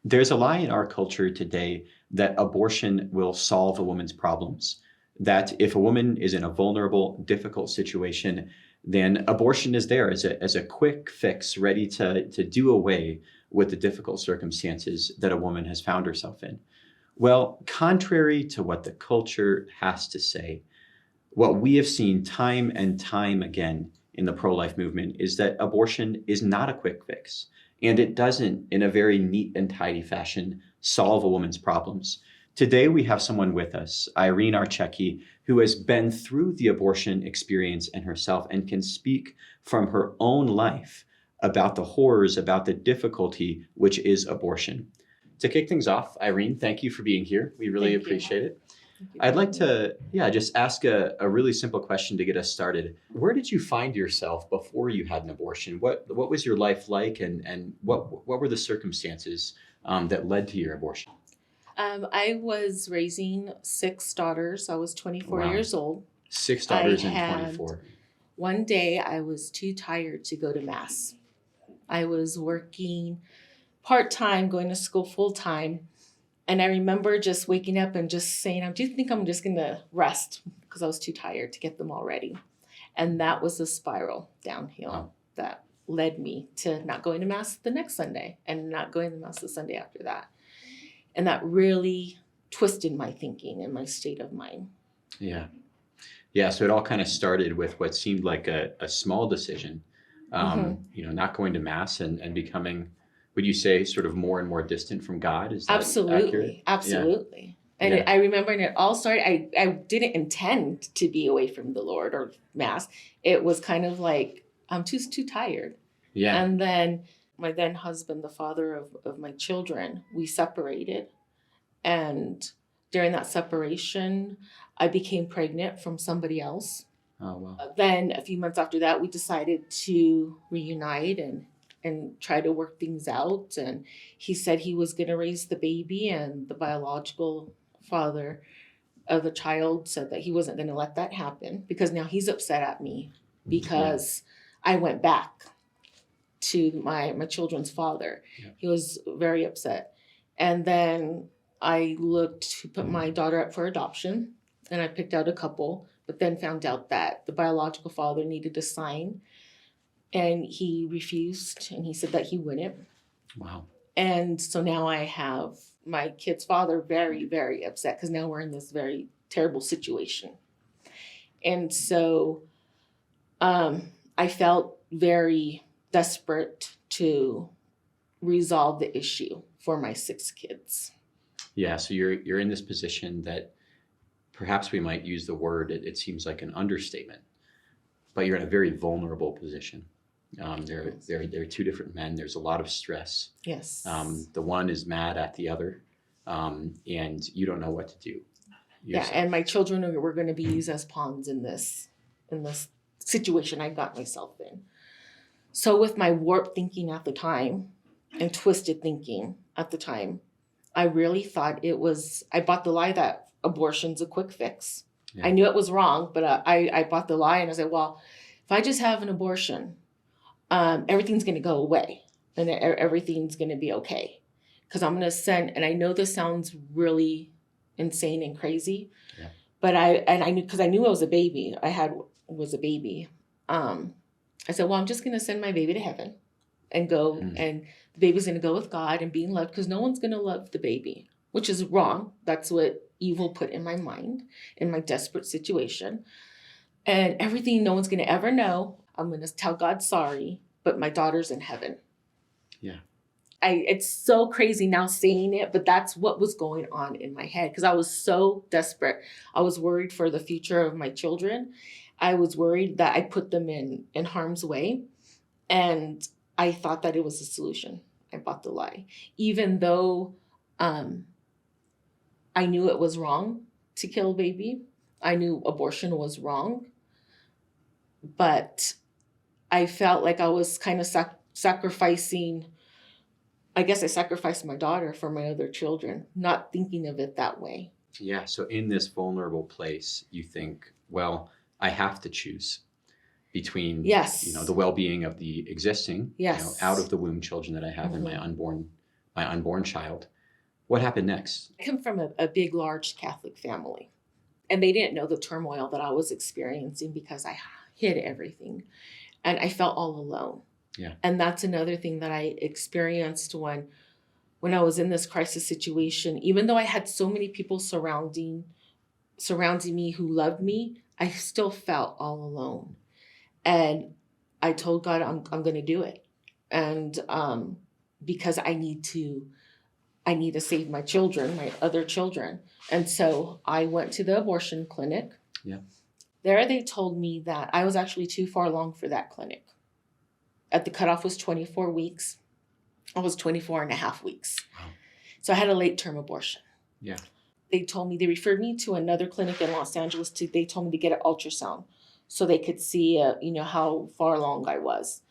There's a lie in our culture today that abortion will solve a woman's problems. That if a woman is in a vulnerable, difficult situation, then abortion is there as a quick fix, ready to do away with the difficult circumstances that a woman has found herself in. Well, contrary to what the culture has to say, what we have seen time and time again in the pro-life movement is that abortion is not a quick fix. And it doesn't, in a very neat and tidy fashion, solve a woman's problems. Today, we have someone with us, Irene Archacki, who has been through the abortion experience and herself and can speak from her own life about the horrors, about the difficulty, which is abortion. To kick things off, Irene, thank you for being here. We really appreciate it. I'd like to, just ask a really simple question to get us started. Where did you find yourself before you had an abortion? What was your life like, and what were the circumstances that led to your abortion? I was raising 6 daughters. I was 24 years old. 6 daughters and 24. One day I was too tired to go to Mass. I was working part-time, going to school full-time. And I remember just waking up and just saying, I do think I'm just going to rest because I was too tired to get them all ready. And that was the spiral downhill that led me to not going to Mass the next Sunday and not going to Mass the Sunday after that. And that really twisted my thinking and my state of mind. Yeah. Yeah. So it all kind of started with what seemed like a small decision, not going to Mass and becoming, would you say, sort of more and more distant from God? Is that accurate? Absolutely. And I remember when it all started, I didn't intend to be away from the Lord or Mass. It was kind of like, I'm too tired. Yeah. And then my then husband, the father of my children, we separated. And during that separation, I became pregnant from somebody else. Oh, wow. Then a few months after that, we decided to reunite and try to work things out. And he said he was going to raise the baby, and the biological father of the child said that he wasn't going to let that happen because now he's upset at me because I went back to my children's father. Yeah. He was very upset. And then I looked to put my daughter up for adoption, and I picked out a couple, but then found out that the biological father needed to sign. And he refused, and he said that he wouldn't. Wow. And so now I have my kid's father very, very upset because now we're in this very terrible situation. And so I felt very desperate to resolve the issue for my 6 kids. Yeah, so you're in this position that perhaps we might use the word, it seems like an understatement, but you're in a very vulnerable position. There are 2 different men. There's a lot of stress. Yes. The one is mad at the other, and you don't know what to do yourself. Yeah, and my children were going to be used as pawns in this situation I got myself in. So with my warped thinking at the time and twisted thinking at the time, I really thought I bought the lie that abortion's a quick fix. Yeah. I knew it was wrong, but I bought the lie, and I said, well, if I just have an abortion, everything's going to go away and everything's going to be okay. Because I'm going to send, and I know this sounds really insane and crazy, but I knew, because I knew I was a baby. Was a baby. I said, well, I'm just going to send my baby to heaven and go, and the baby's going to go with God and being loved, because no one's going to love the baby, which is wrong. That's what evil put in my mind in my desperate situation. And everything no one's going to ever know, I'm going to tell God sorry, but my daughter's in heaven. Yeah. It's so crazy now saying it, but that's what was going on in my head because I was so desperate. I was worried for the future of my children. I was worried that I put them in harm's way. And I thought that it was a solution. I bought the lie. Even though I knew it was wrong to kill a baby. I knew abortion was wrong. But I felt like I was kind of sacrificing. I guess I sacrificed my daughter for my other children, not thinking of it that way. Yeah. So in this vulnerable place, you think, well, I have to choose between, the well-being of the existing, out of the womb children that I have and my unborn my unborn child. What happened next? I come from a big, large Catholic family, and they didn't know the turmoil that I was experiencing because I hid everything, and I felt all alone. Yeah. And that's another thing that I experienced when I was in this crisis situation. Even though I had so many people surrounding me who loved me, I still felt all alone. And I told God, I'm going to do it. And because I need to save my children, my other children. And so I went to the abortion clinic. Yeah. There they told me that I was actually too far along for that clinic. At the cutoff was 24 weeks. I was 24 and a half weeks. Wow. So I had a late term abortion. Yeah. They referred me to another clinic in Los Angeles. They told me to get an ultrasound so they could see, how far along I was.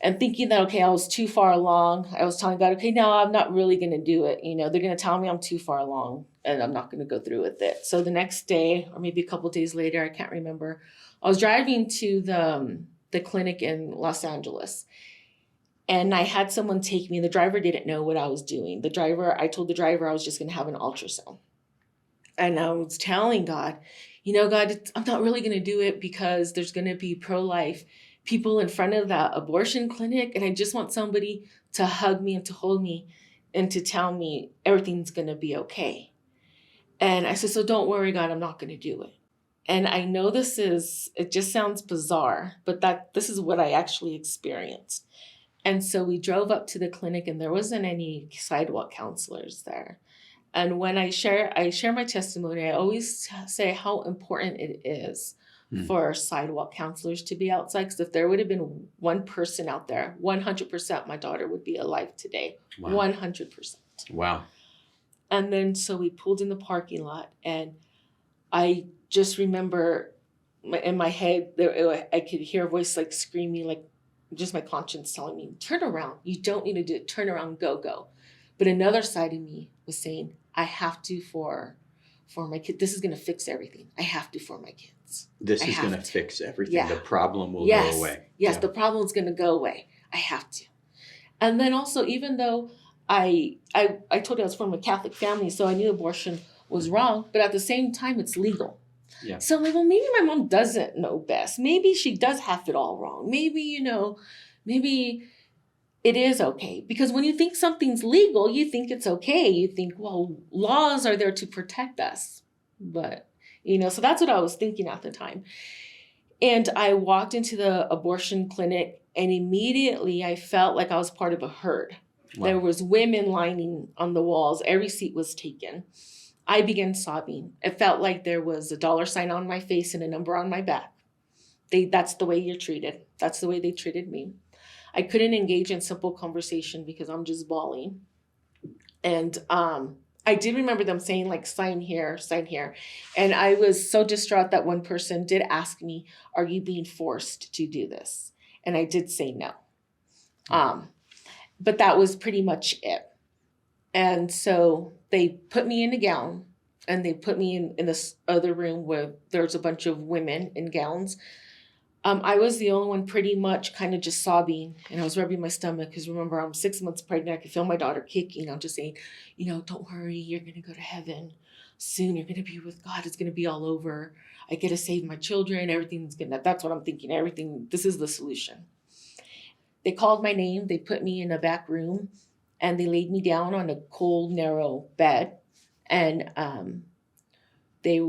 And thinking that, okay, I was too far along, I was telling God, okay, no, I'm not really going to do it. They're going to tell me I'm too far along and I'm not going to go through with it. So the next day, or maybe a couple of days later, I can't remember, I was driving to the clinic in Los Angeles. And I had someone take me. The driver didn't know what I was doing. I told the driver I was just going to have an ultrasound. And I was telling God, God, I'm not really going to do it because there's going to be pro-life people in front of that abortion clinic. And I just want somebody to hug me and to hold me and to tell me everything's going to be okay. And I said, so don't worry, God, I'm not going to do it. And I know it just sounds bizarre, but this is what I actually experienced. And so we drove up to the clinic and there wasn't any sidewalk counselors there. And when I share my testimony, I always say how important it is for sidewalk counselors to be outside. Because if there would have been one person out there, 100% my daughter would be alive today. Wow. 100%. Wow. And then so we pulled in the parking lot and I just remember in my head, I could hear a voice like screaming, like just my conscience telling me, turn around. You don't need to do it. Turn around, go. But another side of me was saying, I have to for my kid. This is going to fix everything. I have to for my kids. This is going to fix everything. Yeah. The problem will go away. Yes, Yeah. The problem's going to go away. I have to. And then also, even though I told you I was from a Catholic family, so I knew abortion was wrong, but at the same time, it's legal. Yeah. So I'm like, well, maybe my mom doesn't know best. Maybe she does have it all wrong. Maybe, maybe it is okay. Because when you think something's legal, you think it's okay. You think, well, laws are there to protect us. But, so that's what I was thinking at the time. And I walked into the abortion clinic and immediately I felt like I was part of a herd. Wow. There was women lining on the walls. Every seat was taken. I began sobbing. It felt like there was a dollar sign on my face and a number on my back. That's the way you're treated. That's the way they treated me. I couldn't engage in simple conversation because I'm just bawling. And I did remember them saying like, sign here. And I was so distraught that one person did ask me, are you being forced to do this? And I did say no. But that was pretty much it. And so they put me in a gown and they put me in this other room where there's a bunch of women in gowns. I was the only one pretty much kind of just sobbing and I was rubbing my stomach because remember, I'm 6 months pregnant. I could feel my daughter kicking. I'm just saying, don't worry, you're going to go to heaven soon. You're going to be with God. It's going to be all over. I get to save my children. Everything's going to, that's what I'm thinking. This is the solution. They called my name. They put me in a back room and they laid me down on a cold, narrow bed. And they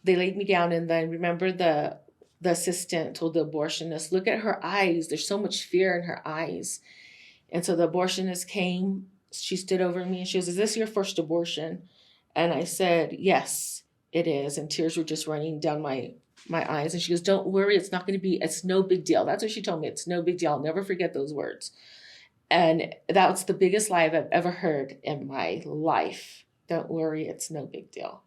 laid me down and then remember the assistant told the abortionist, look at her eyes. There's so much fear in her eyes. And so the abortionist came, she stood over me and she goes, is this your first abortion? And I said, yes, it is. And tears were just running down my eyes. And she goes, don't worry, it's no big deal. That's what she told me. It's no big deal. I'll never forget those words. And that's the biggest lie I've ever heard in my life. Don't worry, it's no big deal.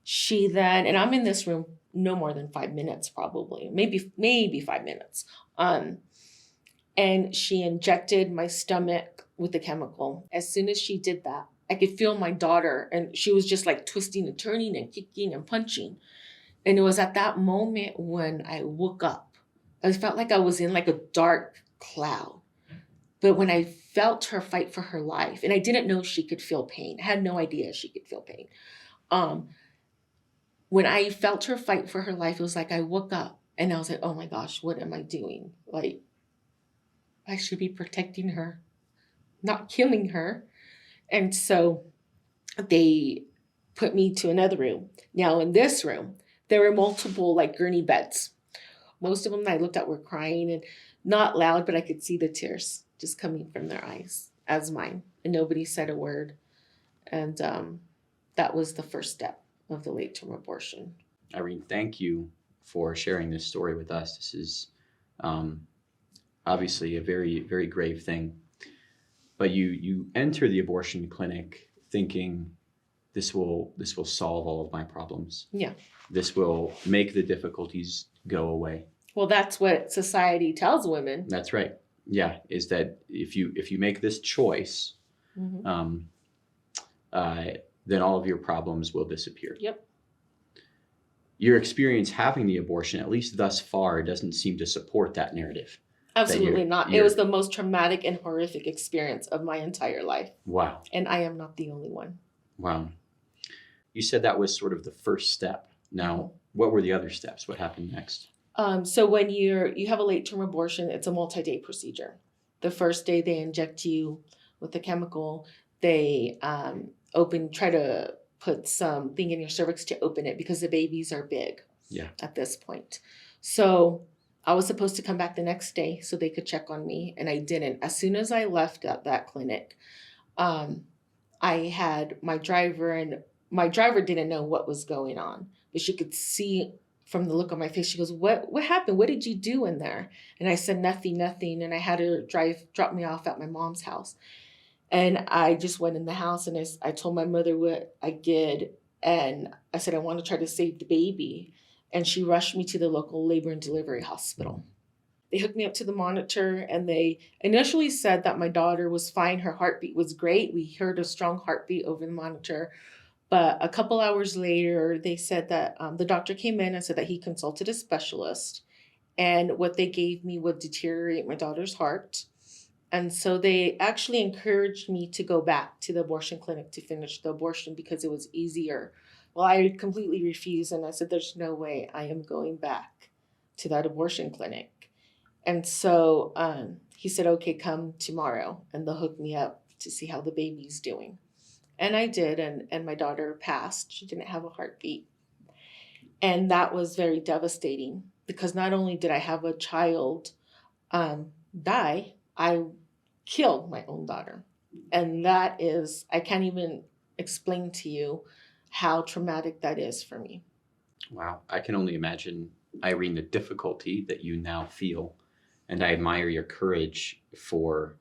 She then, and I'm in this room no more than 5 minutes, probably, maybe 5 minutes. And she injected my stomach with the chemical. As soon as she did that, I could feel my daughter and she was just like twisting and turning and kicking and punching. And it was at that moment when I woke up. I felt like I was in like a dark cloud. But when I felt her fight for her life, and I didn't know she could feel pain. I had no idea she could feel pain. When I felt her fight for her life, it was like I woke up and I was like, oh my gosh, what am I doing? Like, I should be protecting her, not killing her. And so they put me to another room. Now, in this room, there were multiple like gurney beds. Most of them I looked at were crying, and not loud, but I could see the tears just coming from their eyes as mine. And nobody said a word. And that was the first step of the late term abortion. Irene, thank you for sharing this story with us. This is obviously a very, very grave thing. But you enter the abortion clinic thinking this will solve all of my problems. Yeah. This will make the difficulties go away. Well, that's what society tells women. That's right. Yeah, is that if you make this choice, Mm-hmm. Then all of your problems will disappear. Yep. Your experience having the abortion, at least thus far, doesn't seem to support that narrative. Absolutely not. It was the most traumatic and horrific experience of my entire life. Wow. And I am not the only one. Wow. You said that was sort of the first step. Now, what were the other steps? What happened next? So when you have a late term abortion, it's a multi-day procedure. The first day they inject you with a chemical. They try to put something in your cervix to open it because the babies are big. Yeah. At this point. So I was supposed to come back the next day so they could check on me, and I didn't. As soon as I left at that clinic, I had my driver, and my driver didn't know what was going on, but she could see from the look on my face. She goes, what happened? What did you do in there? And I said, nothing. And I had her drop me off at my mom's house. And I just went in the house, and I told my mother what I did. And I said, I want to try to save the baby. And she rushed me to the local labor and delivery hospital. They hooked me up to the monitor, and they initially said that my daughter was fine. Her heartbeat was great. We heard a strong heartbeat over the monitor. But a couple hours later, they said that the doctor came in and said that he consulted a specialist, and what they gave me would deteriorate my daughter's heart. And so they actually encouraged me to go back to the abortion clinic to finish the abortion because it was easier. Well, I completely refused, and I said, there's no way I am going back to that abortion clinic. And so he said, okay, come tomorrow, and they'll hook me up to see how the baby's doing. And I did, and my daughter passed. She didn't have a heartbeat. And that was very devastating because not only did I have a child die, I killed my own daughter. And that is, I can't even explain to you how traumatic that is for me. Wow. I can only imagine, Irene, the difficulty that you now feel. And I admire your courage for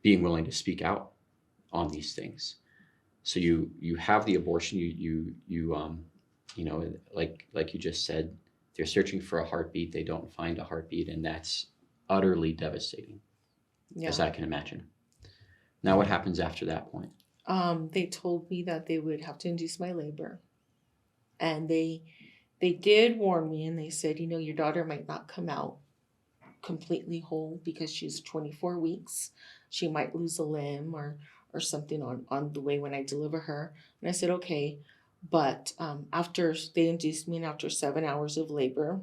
being willing to speak out on these things. So you have the abortion, like you just said, they're searching for a heartbeat. They don't find a heartbeat, and that's utterly devastating, as I can imagine. Now, what happens after that point? They told me that they would have to induce my labor. And they did warn me, and they said, your daughter might not come out completely whole because she's 24 weeks. She might lose a limb or something on the way when I deliver her. And I said, okay. But after they induced me, and after 7 hours of labor,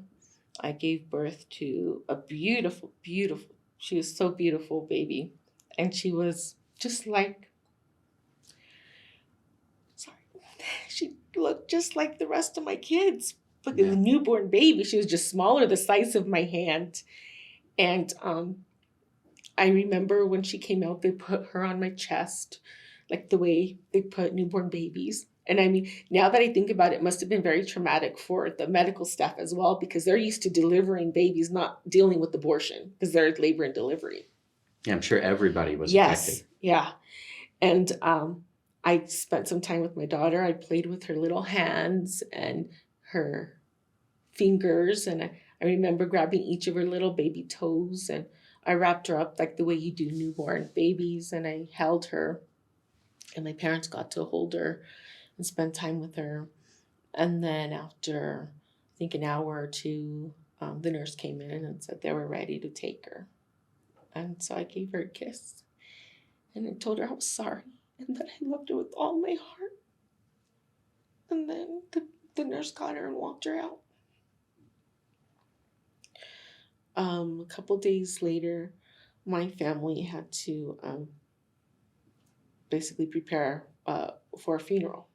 I gave birth to a beautiful, beautiful, she was so beautiful, baby. And she was just like, she looked just like the rest of my kids. But the newborn baby, she was just smaller, the size of my hand. And I remember when she came out, they put her on my chest, like the way they put newborn babies. And I mean, now that I think about it, it must have been very traumatic for the medical staff as well, because they're used to delivering babies, not dealing with abortion, because they're labor and delivery. Yeah, I'm sure everybody was affected. Yeah. And I spent some time with my daughter. I played with her little hands and her fingers. And I remember grabbing each of her little baby toes, and I wrapped her up like the way you do newborn babies. And I held her, and my parents got to hold her and spend time with her. And then after, I think, an hour or two, the nurse came in and said they were ready to take her. And so I gave her a kiss. And I told her I was sorry and that I loved her with all my heart. And then the nurse got her and walked her out. A couple days later, my family had to basically prepare for a funeral.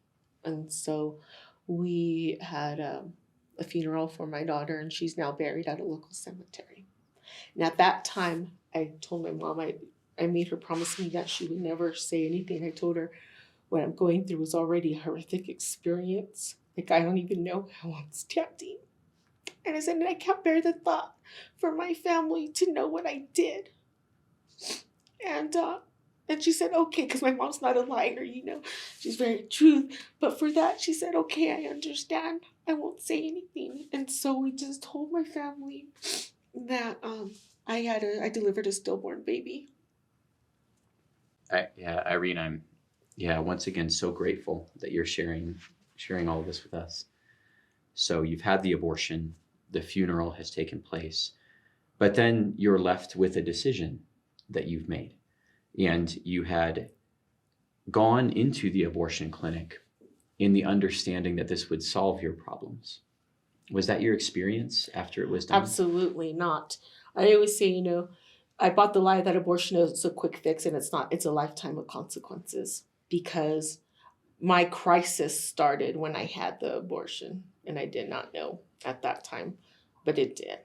And so we had a funeral for my daughter, and she's now buried at a local cemetery. And at that time, I told my mom, I made her promise me that she would never say anything. I told her what I'm going through was already a horrific experience. Like, I don't even know how I'm standing. And I said, and I can't bear the thought for my family to know what I did. And she said, okay, because my mom's not a liar, you know. She's very true. But for that, she said, okay, I understand. I won't say anything. And so we just told my family that I delivered a stillborn baby. Irene, I'm once again so grateful that you're sharing all of this with us. So you've had the abortion, the funeral has taken place, but then you're left with a decision that you've made. And you had gone into the abortion clinic in the understanding that this would solve your problems. Was that your experience after it was done? Absolutely not. I always say, you know, I bought the lie that abortion is a quick fix, and it's not. It's a lifetime of consequences, because my crisis started when I had the abortion, and I did not know at that time, but it did.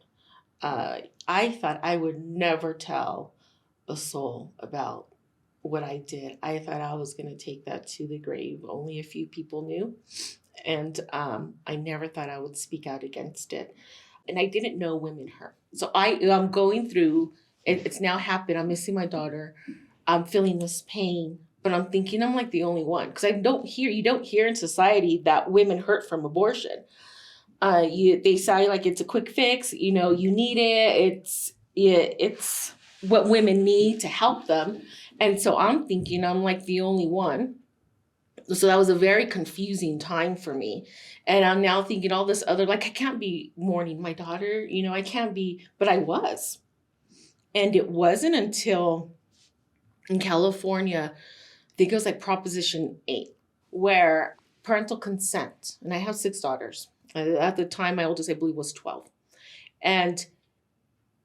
I thought I would never tell a soul about what I did. I thought I was going to take that to the grave. Only a few people knew. And I never thought I would speak out against it. And I didn't know women hurt. So I'm going through, it's now happened. I'm missing my daughter. I'm feeling this pain, but I'm thinking I'm like the only one. Because you don't hear in society that women hurt from abortion. They say like it's a quick fix, you know, you need it. It's what women need to help them. And so I'm thinking I'm like the only one. So that was a very confusing time for me. And I'm now thinking all this other, like, I can't be mourning my daughter, you know, I can't be, but I was. And it wasn't until in California, I think it was like Proposition 8, where parental consent, and I have 6 daughters. At the time, my oldest, I believe, was 12. And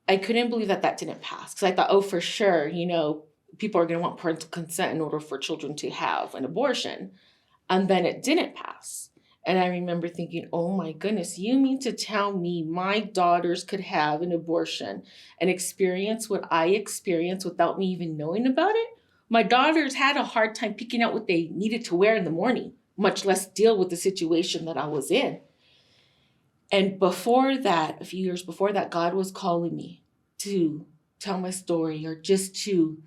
I couldn't believe that didn't pass, because I thought, oh, for sure, you know, people are going to want parental consent in order for children to have an abortion. And then it didn't pass. And I remember thinking, oh my goodness, you mean to tell me my daughters could have an abortion and experience what I experienced without me even knowing about it? My daughters had a hard time picking out what they needed to wear in the morning, much less deal with the situation that I was in. And before that, a few years before that, God was calling me to tell my story, or just to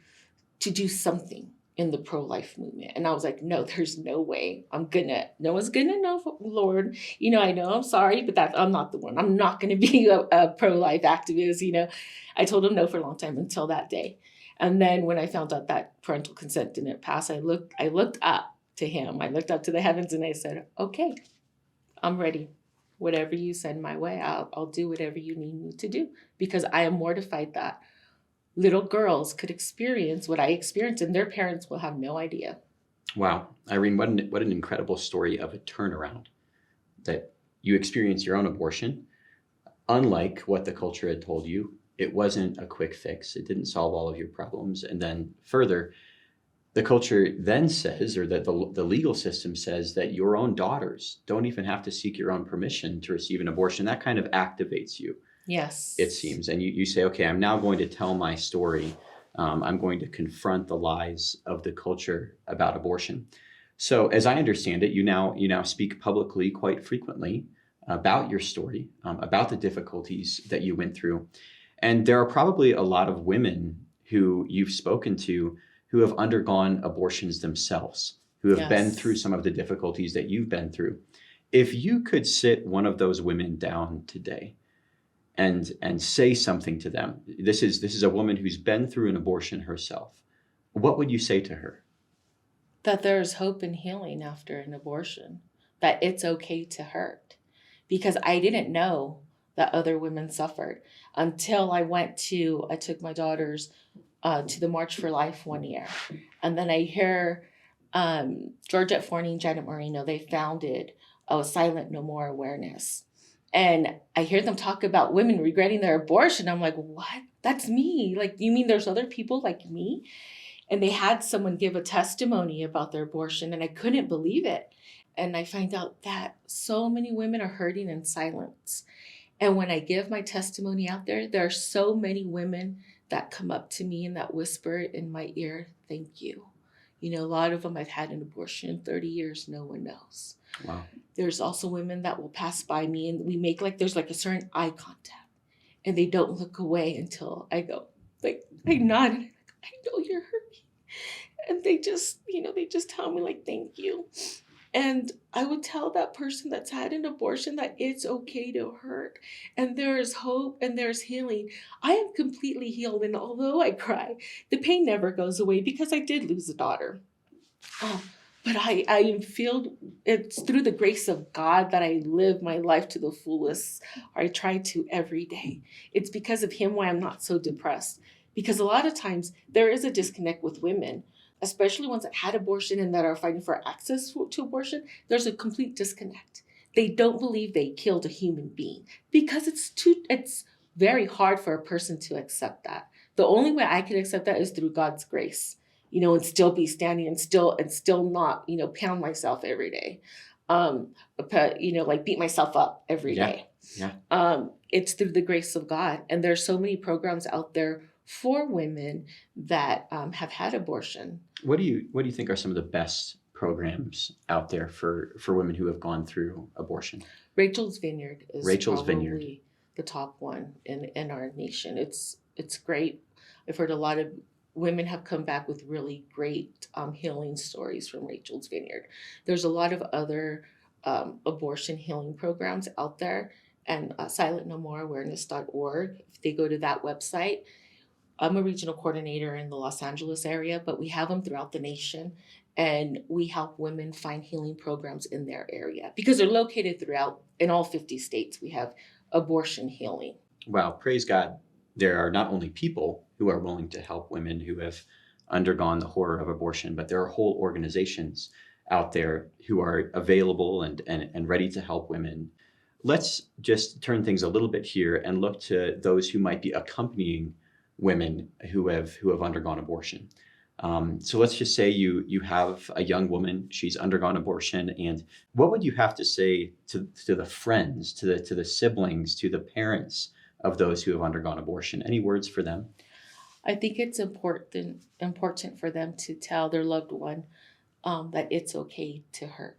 do something in the pro-life movement. And I was like, no, there's no way no one's gonna know, Lord. You know, I know I'm sorry, but I'm not the one. I'm not gonna be a pro-life activist, you know. I told him no for a long time until that day. And then when I found out that parental consent didn't pass, I looked up to him. I looked up to the heavens and I said, okay, I'm ready. Whatever you send my way, I'll do whatever you need me to do, because I am mortified that little girls could experience what I experienced, and their parents will have no idea. Wow. Irene, what an incredible story of a turnaround, that you experienced your own abortion. Unlike what the culture had told you, it wasn't a quick fix. It didn't solve all of your problems. And then further, the culture then says, or that the legal system says, that your own daughters don't even have to seek your own permission to receive an abortion. That kind of activates you. Yes. It seems. And you say, okay, I'm now going to tell my story. I'm going to confront the lies of the culture about abortion. So as I understand it, you now speak publicly quite frequently about your story, about the difficulties that you went through. And there are probably a lot of women who you've spoken to who have undergone abortions themselves, who have been through some of the difficulties that you've been through. If you could sit one of those women down today and say something to them, this is a woman who's been through an abortion herself, what would you say to her? That there's hope and healing after an abortion, that it's okay to hurt. Because I didn't know that other women suffered until I took my daughters to the March for Life one year. And then I hear Georgette Forney and Janet Moreno, they founded Silent No More Awareness. And I hear them talk about women regretting their abortion. I'm like, what? That's me. Like, you mean there's other people like me? And they had someone give a testimony about their abortion, and I couldn't believe it. And I find out that so many women are hurting in silence. And when I give my testimony out there, there are so many women that come up to me and that whisper in my ear, thank you. You know, a lot of them, I've had an abortion in 30 years, no one knows. Wow. There's also women that will pass by me and we make there's a certain eye contact and they don't look away until I go, I nod and I know you're hurting. And they just tell me thank you. And I would tell that person that's had an abortion that it's okay to hurt. And there is hope and there's healing. I am completely healed. And although I cry, the pain never goes away because I did lose a daughter. But I feel it's through the grace of God that I live my life to the fullest. I try to every day. It's because of him why I'm not so depressed. Because a lot of times there is a disconnect with women, especially ones that had abortion and that are fighting for access to abortion. There's a complete disconnect. They don't believe they killed a human being because it's very hard for a person to accept that. The only way I can accept that is through God's grace, and still be standing and still not, pound myself every day. Beat myself up every day. Yeah. It's through the grace of God. And there's so many programs out there for women that have had abortion. What do you think are some of the best programs out there for women who have gone through abortion? Rachel's Vineyard is Rachel's probably Vineyard. the top one in our nation. It's great. I've heard a lot of women have come back with really great healing stories from Rachel's Vineyard. There's a lot of other abortion healing programs out there, and silentnomoreawareness.org. If they go to that website, I'm a regional coordinator in the Los Angeles area, but we have them throughout the nation, and we help women find healing programs in their area because they're located in all 50 states. We have abortion healing. Wow, praise God. There are not only people who are willing to help women who have undergone the horror of abortion, but there are whole organizations out there who are available and ready to help women. Let's just turn things a little bit here and look to those who might be accompanying women who have undergone abortion. So let's just say you have a young woman, she's undergone abortion, and what would you have to say to the friends, to the siblings, to the parents of those who have undergone abortion? Any words for them? I think it's important for them to tell their loved one that it's okay to hurt,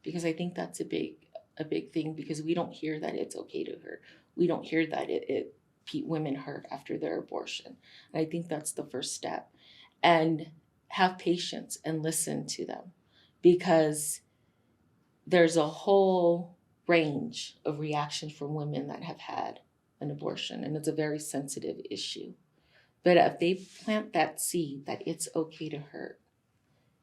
because I think that's a big thing, because we don't hear that it's okay to hurt. We don't hear that women hurt after their abortion. And I think that's the first step. And have patience and listen to them, because there's a whole range of reactions from women that have had an abortion, and it's a very sensitive issue. But if they plant that seed that it's okay to hurt,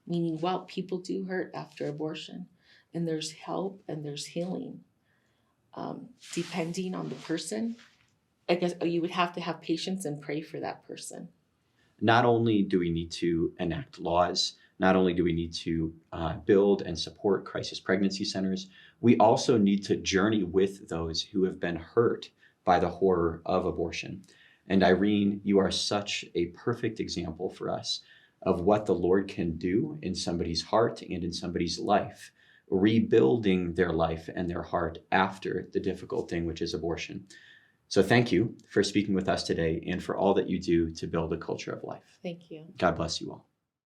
meaning, well, people do hurt after abortion, and there's help and there's healing. Depending on the person, I guess you would have to have patience and pray for that person. Not only do we need to enact laws, not only do we need to build and support crisis pregnancy centers, we also need to journey with those who have been hurt by the horror of abortion. And Irene, you are such a perfect example for us of what the Lord can do in somebody's heart and in somebody's life, rebuilding their life and their heart after the difficult thing, which is abortion. So thank you for speaking with us today and for all that you do to build a culture of life. Thank you. God bless you all.